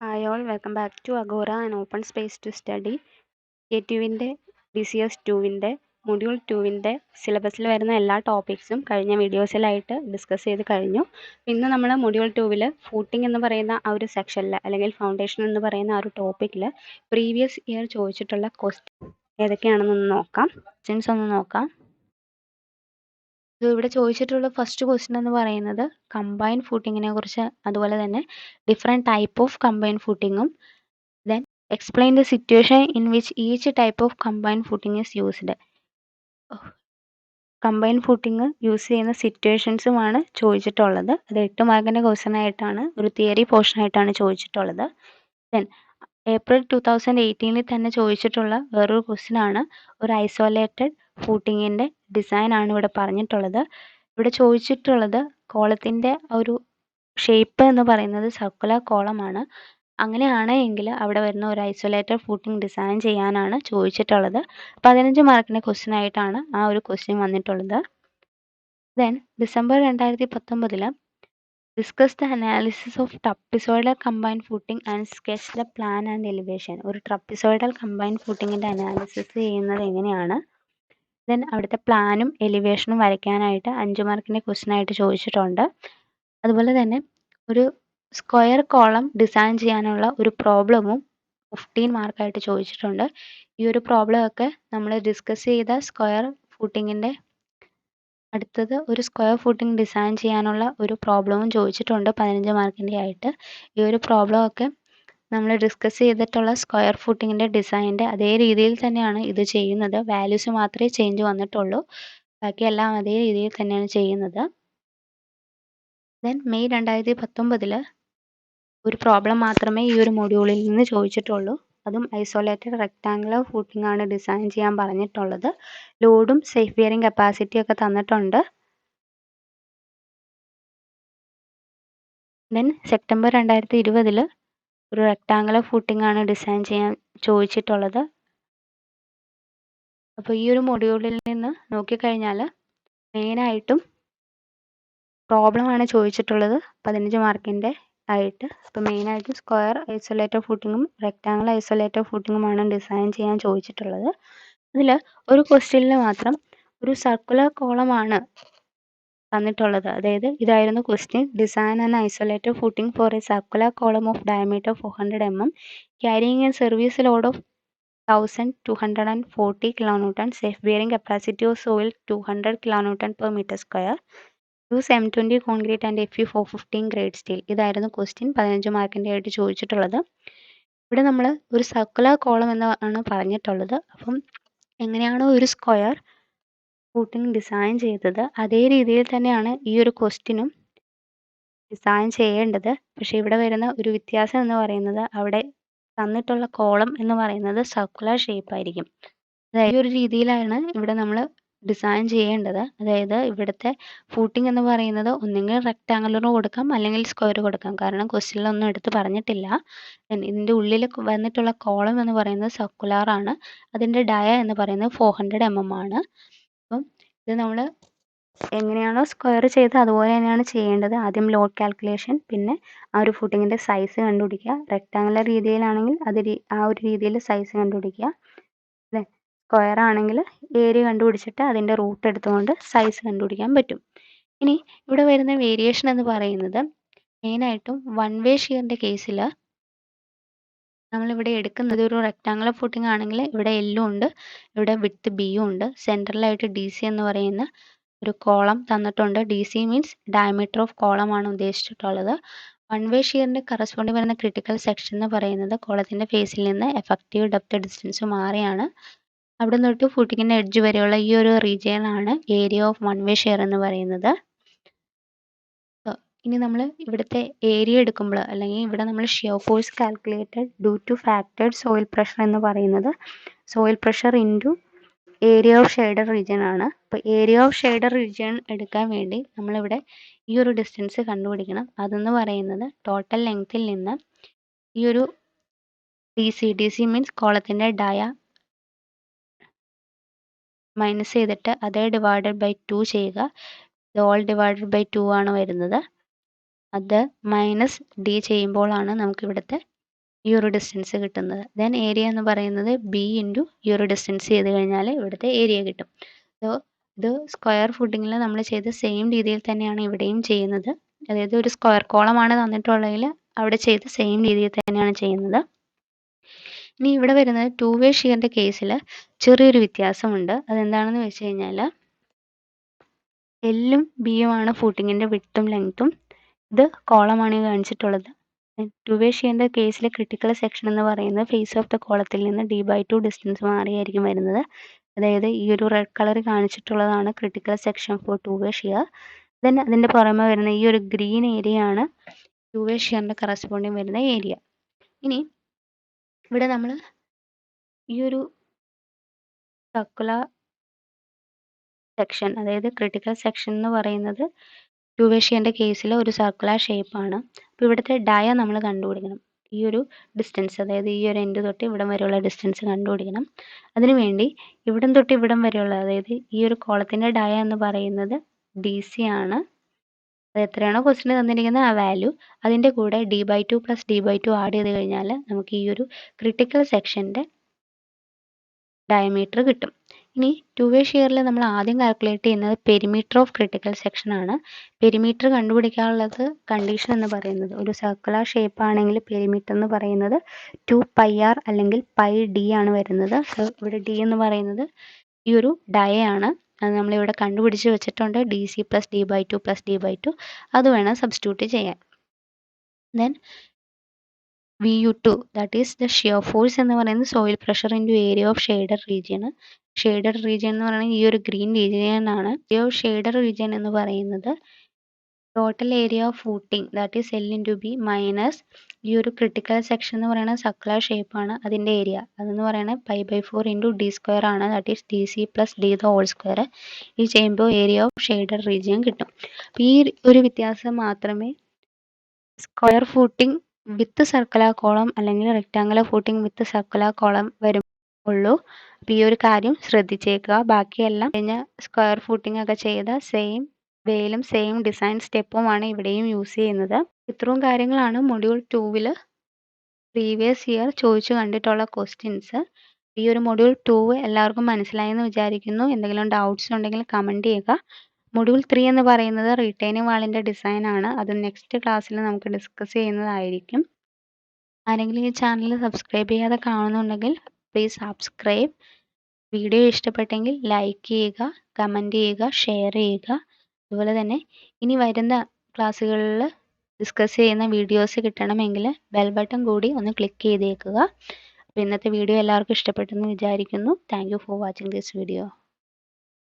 Hi all, welcome back to AGORA, an open space to study. A2വിൻ്റെ BCS 2വിൻ്റെ module 2വിൻ്റെ സിലബസിൽ വരുന്ന എല്ലാ ടോപ്പിക്സും കഴിഞ്ഞ വീഡിയോസിലായിട്ട് ഡിസ്കസ് ചെയ്ത് കഴിഞ്ഞു. ഇന്ന് നമ്മൾ മൊഡ്യൂൾ 2വിൽ ഫൂട്ടിംഗ് എന്ന് പറയുന്ന ആ ഒരു സെക്ഷനിൽ അല്ലെങ്കിൽ ഫൗണ്ടേഷൻ എന്ന് പറയുന്ന ആ ഒരു ടോപ്പിക്കിൽ പ്രീവിയസ് ഇയർ ചോദിച്ചിട്ടുള്ള ക്വസ്റ്റ്യൻ ഏതൊക്കെയാണെന്നൊന്ന് നോക്കാം. ക്വസ്റ്റ്യൻസ് ഒന്ന് നോക്കാം. ഇവിടെ ചോദിച്ചിട്ടുള്ള ഫസ്റ്റ് ക്വസ്റ്റ്യൻ എന്ന് പറയുന്നത് കമ്പൈൻഡ് ഫൂട്ടിങ്ങിനെ കുറിച്ച്, അതുപോലെ തന്നെ ഡിഫറെൻറ്റ് ടൈപ്പ് ഓഫ് കമ്പൈൻഡ് ഫൂട്ടിങ്ങും, then explain the situation in which each type of combined footing is used. Combined footing use ചെയ്യുന്ന സിറ്റുവേഷൻസുമാണ് ചോദിച്ചിട്ടുള്ളത്. അത് 8 മാർക്കിൻ്റെ ക്വസ്റ്റ്യൻ ആയിട്ടാണ്, ഒരു തിയറി പോർഷൻ ആയിട്ടാണ് ചോദിച്ചിട്ടുള്ളത്. ദെൻ ഏപ്രിൽ 2018 തന്നെ ചോദിച്ചിട്ടുള്ള വേറൊരു ക്വസ്റ്റ്യൻ ആണ്, ഒരു ഐസൊലേറ്റഡ് ഫൂട്ടിങ്ങിൻ്റെ ഡിസൈൻ ആണ് ഇവിടെ പറഞ്ഞിട്ടുള്ളത്. ഇവിടെ ചോദിച്ചിട്ടുള്ളത് കോളത്തിൻ്റെ ഒരു ഷേപ്പ് എന്ന് പറയുന്നത് സർക്കുലർ കോളമാണ്. അങ്ങനെയാണ് എങ്കിൽ അവിടെ വരുന്ന ഒരു ഐസൊലേറ്റഡ് ഫൂട്ടിംഗ് ഡിസൈൻ ചെയ്യാനാണ് ചോദിച്ചിട്ടുള്ളത്. 15 മാർക്കിൻ്റെ ക്വസ്റ്റ്യൻ ആയിട്ടാണ് ആ ഒരു ക്വസ്റ്റ്യൻ വന്നിട്ടുള്ളത്. Then December 2019 discuss the analysis of trapezoidal combined footing and sketch the plan and elevation. ഒരു ട്രപ്പിസോയിഡൽ കമ്പൈൻഡ് ഫൂട്ടിങ്ങിൻ്റെ അനാലിസിസ് ചെയ്യുന്നത് എങ്ങനെയാണ്, ദെൻ അവിടുത്തെ പ്ലാനും എലിവേഷനും വരയ്ക്കാനായിട്ട് 5 മാർക്കിൻ്റെ ക്വസ്റ്റ്യൻ ആയിട്ട് ചോദിച്ചിട്ടുണ്ട്. അതുപോലെ തന്നെ ഒരു സ്ക്വയർ കോളം ഡിസൈൻ ചെയ്യാനുള്ള ഒരു പ്രോബ്ലമും 15 മാർക്കായിട്ട് ചോദിച്ചിട്ടുണ്ട്. ഈ ഒരു പ്രോബ്ലം ഒക്കെ നമ്മൾ ഡിസ്കസ് ചെയ്ത സ്ക്വയർ ഫൂട്ടിങ്ങിൻ്റെ അടുത്തത് ഒരു സ്ക്വയർ ഫൂട്ടിംഗ് ഡിസൈൻ ചെയ്യാനുള്ള ഒരു പ്രോബ്ലവും ചോദിച്ചിട്ടുണ്ട് 15 മാർക്കിൻ്റെ ആയിട്ട്. ഈ ഒരു പ്രോബ്ലം ഒക്കെ നമ്മൾ ഡിസ്കസ് ചെയ്തിട്ടുള്ള സ്ക്വയർ ഫൂട്ടിങ്ങിൻ്റെ ഡിസൈനിൻ്റെ അതേ രീതിയിൽ തന്നെയാണ് ഇത് ചെയ്യുന്നത്. വാല്യൂസ് മാത്രമേ ചേഞ്ച് വന്നിട്ടുള്ളൂ, ബാക്കിയെല്ലാം അതേ രീതിയിൽ തന്നെയാണ് ചെയ്യുന്നത്. ദെൻ മെയ് 2019 ഒരു പ്രോബ്ലം മാത്രമേ ഈ ഒരു മൊഡ്യൂളിൽ നിന്ന് ചോദിച്ചിട്ടുള്ളൂ. അതും ഐസൊലേറ്റഡ് റെക്ടാങ്കുലർ ഫൂട്ടിംഗ് ആണ് ഡിസൈൻ ചെയ്യാൻ പറഞ്ഞിട്ടുള്ളത്. ലോഡും സേഫ് ബിയറിംഗ് കപ്പാസിറ്റി ഒക്കെ തന്നിട്ടുണ്ട്. ദെൻ സെപ്റ്റംബർ 2020 ഒരു റെക്ടാങ്കുലർ ഫൂട്ടിംഗ് ആണ് ഡിസൈൻ ചെയ്യാൻ ചോദിച്ചിട്ടുള്ളത്. അപ്പോൾ ഈ ഒരു മൊഡ്യൂളിൽ നിന്ന് നോക്കിക്കഴിഞ്ഞാൽ മെയിനായിട്ടും പ്രോബ്ലമാണ് ചോദിച്ചിട്ടുള്ളത് 15 മാർക്കിൻ്റെ ആയിട്ട്. അപ്പോൾ മെയിനായിട്ടും സ്ക്വയർ ഐസൊലേറ്റഡ് ഫൂട്ടിങ്ങും റെക്ടാങ്കുലർ ഐസൊലേറ്റഡ് ഫൂട്ടിങ്ങുമാണ് ഡിസൈൻ ചെയ്യാൻ ചോദിച്ചിട്ടുള്ളത്. അതിൽ ഒരു ക്വസ്റ്റ്യനിൽ മാത്രം ഒരു സർക്കുലർ കോളമാണ് തന്നിട്ടുള്ളത്. അതായത് ഇതായിരുന്നു question, design and isolated footing for a circular column of diameter 400 mm carrying a service load of 1240 kN, safe bearing capacity of soil 200 kN/m², use M20 concrete and FE 415 grade steel. ഇതായിരുന്നു question 15 മാർക്കിൻ്റെ ആയിട്ട് ചോദിച്ചിട്ടുള്ളത്. ഇവിടെ നമ്മൾ ഒരു circular column എന്നാണ് പറഞ്ഞിട്ടുള്ളത്. അപ്പം എങ്ങനെയാണോ ഒരു സ്ക്വയർ ഫൂട്ടിംഗ് ഡിസൈൻ ചെയ്തത് അതേ രീതിയിൽ തന്നെയാണ് ഈ ഒരു ക്വസ്റ്റ്യനും ഡിസൈൻ ചെയ്യേണ്ടത്. പക്ഷേ ഇവിടെ വരുന്ന ഒരു വ്യത്യാസം എന്ന് പറയുന്നത് അവിടെ തന്നിട്ടുള്ള കോളം എന്ന് പറയുന്നത് സർക്കുലർ ഷേപ്പ് ആയിരിക്കും. അതായത് ഈ ഒരു രീതിയിലാണ് ഇവിടെ നമ്മൾ ഡിസൈൻ ചെയ്യേണ്ടത്. അതായത് ഇവിടുത്തെ ഫൂട്ടിംഗ് എന്ന് പറയുന്നത് ഒന്നെങ്കിൽ റെക്ടാങ്കുലർ കൊടുക്കാം അല്ലെങ്കിൽ സ്ക്വയർ കൊടുക്കാം, കാരണം ക്വസ്റ്റ്യനിലൊന്നും എടുത്ത് പറഞ്ഞിട്ടില്ല. ഇതിൻ്റെ ഉള്ളിൽ വന്നിട്ടുള്ള കോളം എന്ന് പറയുന്നത് സർക്കുലർ ആണ്. അതിൻ്റെ ഡയ എന്ന് പറയുന്നത് 400 mm ആണ്. അപ്പം ഇത് നമ്മൾ എങ്ങനെയാണോ സ്ക്വയർ ചെയ്ത് അതുപോലെ തന്നെയാണ് ചെയ്യേണ്ടത്. ആദ്യം ലോഡ് കാൽക്കുലേഷൻ, പിന്നെ ആ ഒരു ഫൂട്ടിങ്ങിൻ്റെ സൈസ് കണ്ടുപിടിക്കുക. റെക്ടാങ്കുലർ രീതിയിലാണെങ്കിൽ ആ ഒരു രീതിയിൽ സൈസ് കണ്ടുപിടിക്കുക. സ്ക്വയർ ആണെങ്കിൽ ഏരിയ കണ്ടുപിടിച്ചിട്ട് അതിൻ്റെ റൂട്ട് എടുത്തുകൊണ്ട് സൈസ് കണ്ടുപിടിക്കാൻ പറ്റും. ഇനി ഇവിടെ വരുന്ന വേരിയേഷൻ എന്ന് പറയുന്നത് മെയിനായിട്ടും വൺ വേ ഷിയറിൻ്റെ കേസിൽ നമ്മളിവിടെ എടുക്കുന്നത് ഒരു റെക്ടാങ്കുലർ ഫൂട്ടിംഗ് ആണെങ്കിൽ ഇവിടെ എല്ലും ഉണ്ട്, ഇവിടെ വിഡ്ത്ത് ബിയും ഉണ്ട്. സെൻട്രലായിട്ട് DC എന്ന് പറയുന്ന ഒരു കോളം തന്നിട്ടുണ്ട്. DC means diameter of column ആണ് ഉദ്ദേശിച്ചിട്ടുള്ളത്. വൺ വേ ഷിയറിൻ്റെ കറസ്പോണ്ടിങ് വരുന്ന ക്രിട്ടിക്കൽ സെക്ഷൻ എന്ന് പറയുന്നത് കോളത്തിൻ്റെ ഫേസിൽ നിന്ന് എഫക്റ്റീവ് ഡെപ്ത് ഡിസ്റ്റൻസ് മാറിയാണ്. അവിടെ നിന്നിട്ട് ഫൂട്ടിങ്ങിൻ്റെ എഡ്ജ് വരെയുള്ള ഈ ഒരു റീജിയൻ ആണ് area of one way shear എന്ന് പറയുന്നത്. ഇനി നമ്മൾ ഇവിടുത്തെ ഏരിയ എടുക്കുമ്പോൾ, അല്ലെങ്കിൽ ഇവിടെ നമ്മൾ shear force calculated due to factored soil pressure എന്ന് പറയുന്നത് soil pressure into area of shaded region ആണ്. അപ്പോൾ ഏരിയ ഓഫ് ഷെയ്ഡഡ് റീജിയൻ എടുക്കാൻ വേണ്ടി നമ്മളിവിടെ ഈ ഒരു ഡിസ്റ്റൻസ് കണ്ടുപിടിക്കണം. അതെന്ന് പറയുന്നത് ടോട്ടൽ ലെങ്ത്തിൽ നിന്ന് ഈ ഒരു DC മീൻസ് കോളത്തിൻ്റെ ഡയ മൈനസ് ചെയ്തിട്ട് അതേ ഡിവൈഡഡ് ബൈ 2 ചെയ്യുക. ഇത് ഓൾ ഡിവൈഡഡ് ബൈ 2 ആണ് വരുന്നത്. അത് -D ചെയ്യുമ്പോഴാണ് നമുക്ക് ഇവിടുത്തെ ഈ ഒരു ഡിസ്റ്റൻസ് കിട്ടുന്നത്. ദെൻ ഏരിയ എന്ന് പറയുന്നത് ബി ഇൻറ്റു ഈ ഒരു ഡിസ്റ്റൻസ് ചെയ്ത് കഴിഞ്ഞാൽ ഇവിടുത്തെ ഏരിയ കിട്ടും. സോ ഇത് സ്ക്വയർ ഫുട്ടിങ്ങിൽ നമ്മൾ ചെയ്ത സെയിം രീതിയിൽ തന്നെയാണ് ഇവിടെയും ചെയ്യുന്നത്. അതായത് ഒരു സ്ക്വയർ കോളമാണ് തന്നിട്ടുള്ളതിൽ അവിടെ ചെയ്ത സെയിം രീതിയിൽ തന്നെയാണ് ചെയ്യുന്നത്. ഇനി ഇവിടെ വരുന്നത് 2 വേ ഷിയറിൻ്റെ കേസിൽ ചെറിയൊരു വ്യത്യാസമുണ്ട്. അതെന്താണെന്ന് വെച്ച് കഴിഞ്ഞാൽ എല്ലും ബിയുമാണ് ഫൂട്ടിങ്ങിൻ്റെ വിഡ്ത്തും ലെങ്ത്തും. ഇത് കോളമാണ് കാണിച്ചിട്ടുള്ളത്. 2 വേ ഷിയറിൻ്റെ കേസിൽ ക്രിട്ടിക്കൽ സെക്ഷൻ എന്ന് പറയുന്നത് ഫേസ് ഓഫ് ദ കോളത്തിൽ നിന്ന് d/2 ഡിസ്റ്റൻസ് മാറിയായിരിക്കും വരുന്നത്. അതായത് ഈ ഒരു റെഡ് കളർ കാണിച്ചിട്ടുള്ളതാണ് critical section for 2 way shear. Then അതിൻ്റെ പുറമെ വരുന്ന ഈ ഒരു ഗ്രീൻ ഏരിയ ആണ് 2 വേ ഷിയറിൻ്റെ കറസ്പോണ്ടിങ് വരുന്ന ഏരിയ. ഇനി ഇവിടെ നമ്മൾ ഈ ഒരു സർക്കുലർ സെക്ഷൻ, അതായത് ക്രിട്ടിക്കൽ സെക്ഷൻ എന്ന് പറയുന്നത് 2 വേ ഷിയറിൻ്റെ കേസിൽ ഒരു സർക്കുലർ ഷേപ്പാണ്. അപ്പോൾ ഇവിടുത്തെ ഡയ നമ്മൾ കണ്ടുപിടിക്കണം. ഈ ഒരു ഡിസ്റ്റൻസ്, അതായത് ഈ ഒരു എൻഡ് തൊട്ട് ഇവിടം വരെയുള്ള ഡിസ്റ്റൻസ് കണ്ടുപിടിക്കണം. അതിനുവേണ്ടി ഇവിടം തൊട്ട് ഇവിടം വരെയുള്ള, അതായത് ഈ ഒരു കോളത്തിൻ്റെ ഡയ എന്ന് പറയുന്നത് DC ആണ്. അത് എത്രയാണോ ക്വസ്റ്റിന് തന്നിരിക്കുന്നത് ആ വാല്യൂ, അതിൻ്റെ കൂടെ d/2 + d/2 ആഡ് ചെയ്ത് കഴിഞ്ഞാൽ നമുക്ക് ഈ ഒരു ക്രിട്ടിക്കൽ സെക്ഷൻ്റെ ഡയമീറ്റർ കിട്ടും. ഇനി 2 വേ ഷിയറിൽ നമ്മൾ ആദ്യം കാൽക്കുലേറ്റ് ചെയ്യുന്നത് പെരിമീറ്റർ ഓഫ് ക്രിട്ടിക്കൽ സെക്ഷൻ ആണ്. പെരിമീറ്റർ കണ്ടുപിടിക്കാനുള്ളത് കണ്ടീഷൻ എന്ന് പറയുന്നത് ഒരു സർക്കുലർ ഷേപ്പ് ആണെങ്കിൽ പെരിമീറ്റർ എന്ന് പറയുന്നത് 2πr അല്ലെങ്കിൽ πd ആണ് വരുന്നത്. സോ ഇവിടെ d എന്ന് പറയുന്നത് ഈ ഒരു ഡയ ആണ്. അത് നമ്മളിവിടെ കണ്ടുപിടിച്ച് വെച്ചിട്ടുണ്ട്. DC + d/2 + d/2 അത് വേണം സബ്സ്റ്റിറ്റ്യൂട്ട് ചെയ്യാൻ. Then VU2 that is the shear force എന്ന് പറയുന്നത് soil pressure into area of shaded region. Shaded region എന്ന് പറയുന്നത് ഈ ഒരു ഗ്രീൻ റീജിയൻ ആണ്. ഏരിയ ഓഫ് ഷെയ്ഡഡ് റീജിയൻ എന്ന് പറയുന്നത് total area of footing that is L into B minus ഈ ഒരു ക്രിട്ടിക്കൽ സെക്ഷൻ എന്ന് പറയുന്നത് സർക്കുലർ ഷേപ്പാണ്, അതിൻ്റെ ഏരിയ അതെന്ന് പറയുന്നത് π/4 ഇൻറ്റു d² ആണ്. That is DC + d the whole square. ഈ ചെയ്യുമ്പോൾ ഏരിയ ഓഫ് ഷെയ്ഡഡ് റീജിയൻ കിട്ടും. അപ്പോൾ ഈ ഒരു വ്യത്യാസം മാത്രമേ സ്ക്വയർ ഫൂട്ടിംഗ് വിത്ത് സർക്കുലർ കോളം അല്ലെങ്കിൽ റെക്റ്റാങ്കുലർ ഫൂട്ടിംഗ് വിത്ത് സർക്കുലർ കോളം വരുള്ളൂ. അപ്പോൾ ഈ ഒരു കാര്യം ശ്രദ്ധിച്ചേക്കുക. ബാക്കിയെല്ലാം കഴിഞ്ഞ സ്ക്വയർ ഫൂട്ടിംഗ് ഒക്കെ ചെയ്ത സെയിം വേയിലും സെയിം ഡിസൈൻ സ്റ്റെപ്പുമാണ് ഇവിടെയും യൂസ് ചെയ്യുന്നത്. ഇത്രയും കാര്യങ്ങളാണ് മൊഡ്യൂൾ 2-ൽ പ്രീവിയസ് ഇയർ ചോദിച്ചു കണ്ടിട്ടുള്ള ക്വസ്റ്റ്യൻസ്. ഈ ഒരു മൊഡ്യൂൾ 2 എല്ലാവർക്കും മനസ്സിലായെന്ന് വിചാരിക്കുന്നു. എന്തെങ്കിലും ഡൗട്ട്സ് ഉണ്ടെങ്കിൽ കമൻറ്റ് ചെയ്യുക. മൊഡ്യൂൾ 3 എന്ന് പറയുന്നത് റിട്ടേണിംഗ് വാളിൻ്റെ ഡിസൈൻ ആണ്. അത് നെക്സ്റ്റ് ക്ലാസ്സിൽ നമുക്ക് ഡിസ്കസ് ചെയ്യുന്നതായിരിക്കും. ആരെങ്കിലും ഈ ചാനൽ സബ്സ്ക്രൈബ് ചെയ്യാതെ കാണുന്നുണ്ടെങ്കിൽ പ്ലീസ് സബ്സ്ക്രൈബ്. വീഡിയോ ഇഷ്ടപ്പെട്ടെങ്കിൽ ലൈക്ക് ചെയ്യുക, കമൻറ്റ് ചെയ്യുക, ഷെയർ ചെയ്യുക. അതുപോലെ തന്നെ ഇനി വരുന്ന ക്ലാസ്സുകളിൽ ഡിസ്കസ് ചെയ്യുന്ന വീഡിയോസ് കിട്ടണമെങ്കിൽ ബെൽ ബട്ടൺ കൂടി ഒന്ന് ക്ലിക്ക് ചെയ്തേക്കുക. അപ്പോൾ ഇന്നത്തെ വീഡിയോ എല്ലാവർക്കും ഇഷ്ടപ്പെട്ടെന്ന് വിചാരിക്കുന്നു. Thank you for watching this video.